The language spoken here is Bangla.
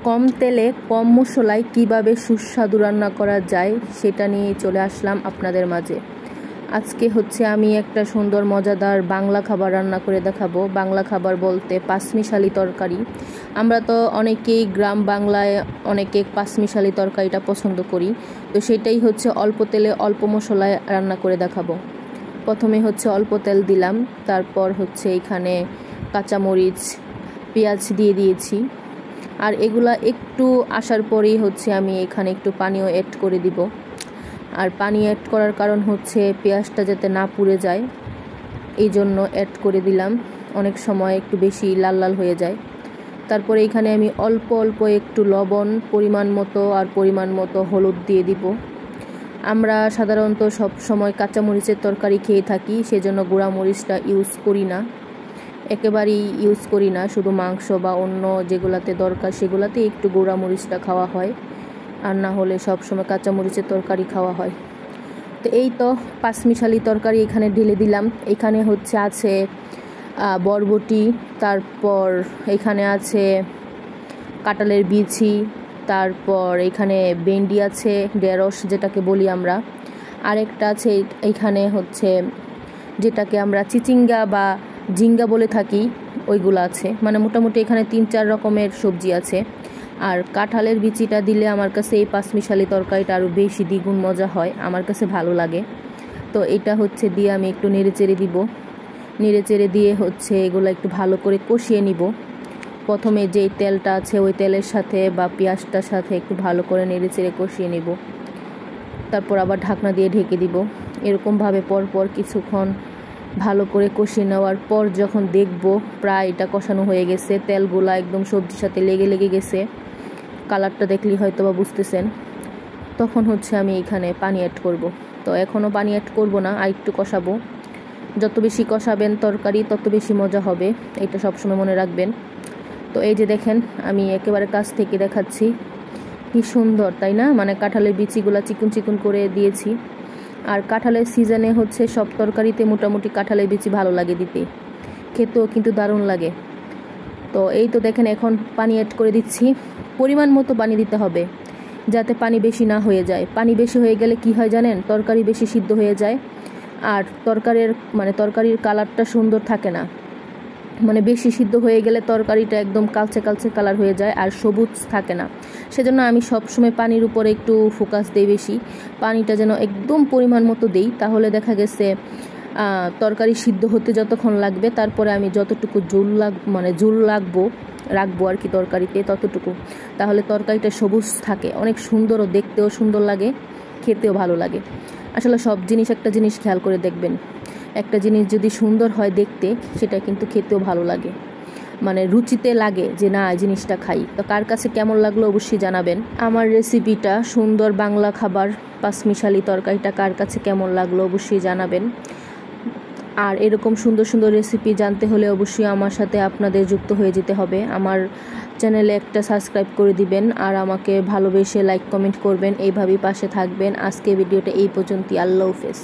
কম তেলে কম মশলায় কিভাবে সুস্বাদু রান্না করা যায় সেটা নিয়ে চলে আসলাম আপনাদের মাঝে। আজকে হচ্ছে আমি একটা সুন্দর মজাদার বাংলা খাবার রান্না করে দেখাবো। বাংলা খাবার বলতে পাঁচমিশালি তরকারি। আমরা তো অনেকেই গ্রাম বাংলায় অনেকে পাঁচমিশালি তরকারিটা পছন্দ করি, তো সেটাই হচ্ছে অল্প তেলে অল্প মশলায় রান্না করে দেখাবো। প্রথমে হচ্ছে অল্প তেল দিলাম, তারপর হচ্ছে এখানে কাঁচামরিচ পেঁয়াজ দিয়ে দিয়েছি। আর এগুলা একটু আসার পরেই হচ্ছে আমি এখানে একটু পানিও অ্যাড করে দিব। আর পানি অ্যাড করার কারণ হচ্ছে পেঁয়াজটা যাতে না পুড়ে যায়, এই জন্য অ্যাড করে দিলাম। অনেক সময় একটু বেশি লাল লাল হয়ে যায়। তারপরে এখানে আমি অল্প অল্প একটু লবণ পরিমাণ মতো আর পরিমাণ মতো হলুদ দিয়ে দিব। আমরা সাধারণত সব সময় কাঁচামরিচের তরকারি খেয়ে থাকি, সেজন্য গুঁড়া মরিচটা ইউজ করি না, একেবারেই ইউজ করি না। শুধু মাংস বা অন্য যেগুলাতে দরকার সেগুলাতে একটু গুঁড়া মরিচটা খাওয়া হয়, আর না হলে সব সময় কাঁচামরিচের তরকারি খাওয়া হয়। তো এই তো পাঁচমিশালি তরকারি এখানে ঢেলে দিলাম। এখানে হচ্ছে আছে বরবটি, তারপর এখানে আছে কাঁঠালের বিচি, তারপর এখানে ভেন্ডি আছে, ঢেঁড়স যেটাকে বলি আমরা, আরেকটা আছে এখানে হচ্ছে যেটাকে আমরা চিচিঙ্গা বা ঝিঙ্গা বলে থাকি, ওইগুলো আছে। মানে মোটামুটি এখানে 3-4 রকমের সবজি আছে। আর কাঁঠালের বিচিটা দিলে আমার কাছে এই পাঁচমিশালি তরকারিটা আরও বেশি দ্বিগুণ মজা হয়, আমার কাছে ভালো লাগে। তো এটা হচ্ছে দিয়ে আমি একটু নেড়েচেড়ে দিব। নেড়েচেড়ে দিয়ে হচ্ছে এগুলো একটু ভালো করে কষিয়ে নিব। প্রথমে যেই তেলটা আছে ওই তেলের সাথে বা পেঁয়াজটার সাথে একটু ভালো করে নেড়েচেড়ে কষিয়ে নিব। তারপর আবার ঢাকনা দিয়ে ঢেকে দিব। এরকমভাবে পরপর কিছুক্ষণ ভালো করে কষিয়ে নেওয়ার পর যখন দেখব প্রায় এটা কষানো হয়ে গেছে, তেলগুলা একদম সবজির সাথে লেগে লেগে গেছে, কালারটা দেখলেই হয়তো বা বুঝতেছেন, তখন হচ্ছে আমি এখানে পানি অ্যাড করব। তো এখনও পানি অ্যাড করব না, আর একটু কষাবো। যত বেশি কষাবেন তরকারি তত বেশি মজা হবে, এটা সবসময় মনে রাখবেন। তো এই যে দেখেন, আমি একেবারে কাছ থেকে দেখাচ্ছি, কি সুন্দর তাই না? মানে কাঁঠালের বিচিগুলা চিকুন চিকুন করে দিয়েছি। আর কাঁঠালের সিজনে হচ্ছে সব তরকারিতে মোটামুটি কাঁঠালের বিচি ভালো লাগে দিতে, খেতেও কিন্তু দারুণ লাগে। তো এই তো দেখেন, এখন পানি অ্যাড করে দিচ্ছি। পরিমাণ মতো পানি দিতে হবে, যাতে পানি বেশি না হয়ে যায়। পানি বেশি হয়ে গেলে কি হয় জানেন, তরকারি বেশি সিদ্ধ হয়ে যায়, আর তরকারির কালারটা সুন্দর থাকে না। মানে বেশি সিদ্ধ হয়ে গেলে তরকারিটা একদম কালচে কালচে কালার হয়ে যায় আর সবুজ থাকে না। সেজন্য আমি সবসময় পানির উপরে একটু ফোকাস দিই বেশি, পানিটা যেন একদম পরিমাণ মতো দিই। তাহলে দেখা গেছে তরকারি সিদ্ধ হতে যতক্ষণ লাগবে, তারপরে আমি যতটুকু ঝোল রাখবো আর কি তরকারিতে, ততটুকু। তাহলে তরকারিটা সবুজ থাকে, অনেক সুন্দরও, দেখতেও সুন্দর লাগে, খেতেও ভালো লাগে। আসলে সব জিনিস, একটা জিনিস খেয়াল করে দেখবেন, একটা জিনিস যদি সুন্দর হয় দেখতে, সেটা কিন্তু খেতেও ভালো লাগে, মানে রুচিতে লাগে যে না এই জিনিসটা খাই। তো কার কাছে কেমন লাগলো অবশ্যই জানাবেন। আমার রেসিপিটা সুন্দর বাংলা খাবার পাঁচমিশালি তরকারিটা কার কাছে কেমন লাগলো অবশ্যই জানাবেন। আর এরকম সুন্দর সুন্দর রেসিপি জানতে হলে অবশ্যই আমার সাথে আপনাদের যুক্ত হয়ে যেতে হবে। আমার চ্যানেলে একটা সাবস্ক্রাইব করে দিবেন, আর আমাকে ভালোবেসে লাইক কমেন্ট করবেন, এইভাবেই পাশে থাকবেন। আজকে ভিডিওটা এই পর্যন্তই। আল্লাহ হাফেজ।